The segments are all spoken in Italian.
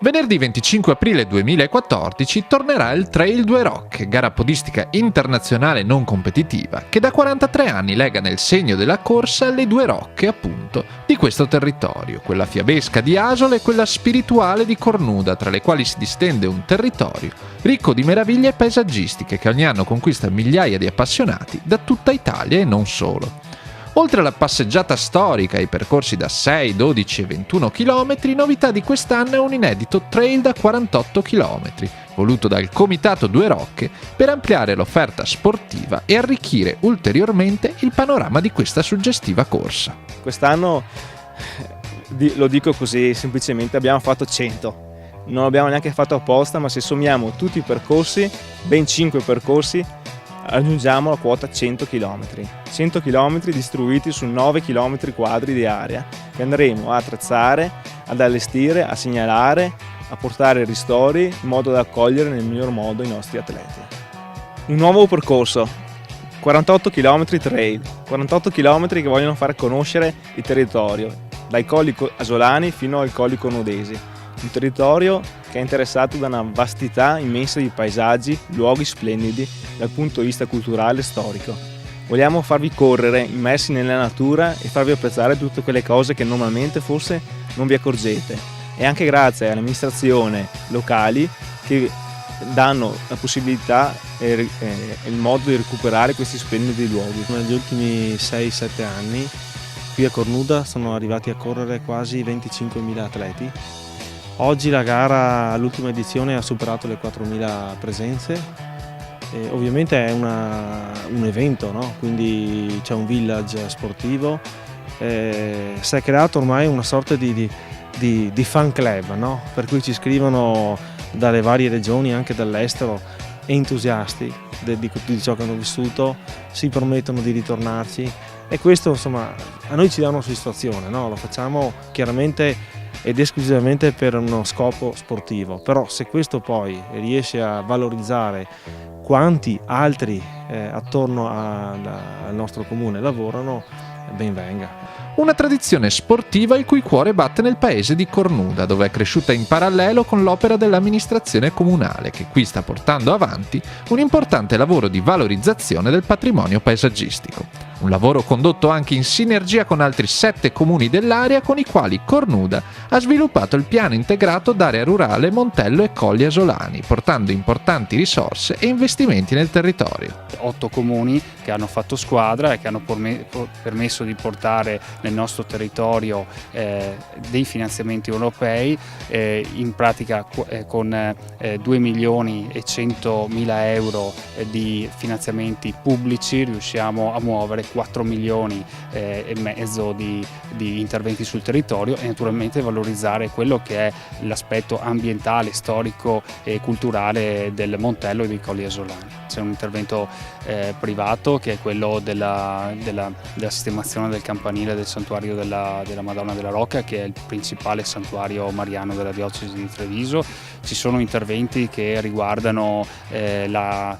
Venerdì 25 aprile 2014 tornerà il Trail Due Rocche, gara podistica internazionale non competitiva, che da 43 anni lega nel segno della corsa le due rocche, appunto, di questo territorio, quella fiabesca di Asolo e quella spirituale di Cornuda, tra le quali si distende un territorio ricco di meraviglie paesaggistiche che ogni anno conquista migliaia di appassionati da tutta Italia e non solo. Oltre alla passeggiata storica e i percorsi da 6, 12 e 21 km, novità di quest'anno è un inedito trail da 48 km, voluto dal Comitato Due Rocche per ampliare l'offerta sportiva e arricchire ulteriormente il panorama di questa suggestiva corsa. Quest'anno, lo dico così semplicemente, abbiamo fatto 100. Non l'abbiamo neanche fatto apposta, ma se sommiamo tutti i percorsi, ben 5 percorsi, raggiungiamo la quota 100 km. 100 km distribuiti su 9 km quadri di area che andremo a attrezzare, ad allestire, a segnalare, a portare ristori in modo da accogliere nel miglior modo i nostri atleti. Un nuovo percorso, 48 km trail, 48 km che vogliono far conoscere il territorio, dai colli asolani fino ai colli cornudesi. Un territorio che è interessato da una vastità immensa di paesaggi, luoghi splendidi dal punto di vista culturale e storico. Vogliamo farvi correre immersi nella natura e farvi apprezzare tutte quelle cose che normalmente forse non vi accorgete. E anche grazie all'amministrazione locali che danno la possibilità e il modo di recuperare questi splendidi luoghi. Negli ultimi 6-7 anni qui a Cornuda sono arrivati a correre quasi 25.000 atleti. Oggi la gara all'ultima edizione ha superato le 4.000 presenze. Ovviamente è un evento, no? Quindi c'è un village sportivo. Si è creato ormai una sorta di fan club, no? Per cui ci scrivono dalle varie regioni, anche dall'estero, entusiasti di ciò che hanno vissuto, si promettono di ritornarci e questo insomma a noi ci dà una soddisfazione, no? Lo facciamo chiaramente ed esclusivamente per uno scopo sportivo, però se questo poi riesce a valorizzare quanti altri attorno al nostro comune lavorano, ben venga. Una tradizione sportiva il cui cuore batte nel paese di Cornuda, dove è cresciuta in parallelo con l'opera dell'amministrazione comunale, che qui sta portando avanti un importante lavoro di valorizzazione del patrimonio paesaggistico. Un lavoro condotto anche in sinergia con altri 7 comuni dell'area con i quali Cornuda ha sviluppato il piano integrato d'area rurale Montello e Colli Asolani, portando importanti risorse e investimenti nel territorio. 8 comuni che hanno fatto squadra e che hanno permesso di portare nel nostro territorio dei finanziamenti europei, in pratica con 2 milioni e 100 mila euro di finanziamenti pubblici riusciamo a muovere 4 milioni e mezzo di interventi sul territorio e naturalmente valorizzare quello che è l'aspetto ambientale, storico e culturale del Montello e dei Colli Asolani. C'è un intervento privato che è quello della sistemazione del campanile del santuario della Madonna della Rocca, che è il principale santuario mariano della diocesi di Treviso. Ci sono interventi che riguardano la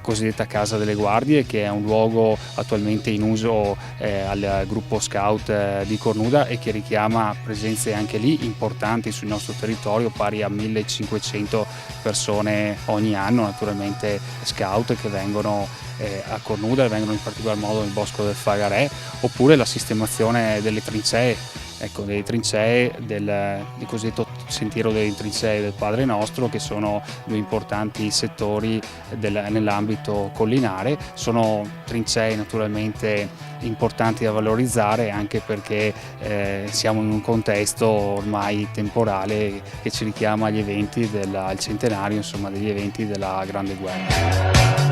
cosiddetta Casa delle Guardie, che è un luogo attualmente in uso al gruppo scout di Cornuda e che richiama presenze anche lì importanti sul nostro territorio, pari a 1500 persone ogni anno, naturalmente scout che vengono a Cornuda e vengono in particolar modo nel bosco del Fagarè, oppure la sistemazione delle trincee, delle trincee del cosiddetto sentiero delle trincee del Padre Nostro, che sono 2 importanti settori nell'ambito collinare. Sono trincee naturalmente importanti da valorizzare anche perché siamo in un contesto ormai temporale che ci richiama agli eventi al centenario, insomma, degli eventi della Grande Guerra.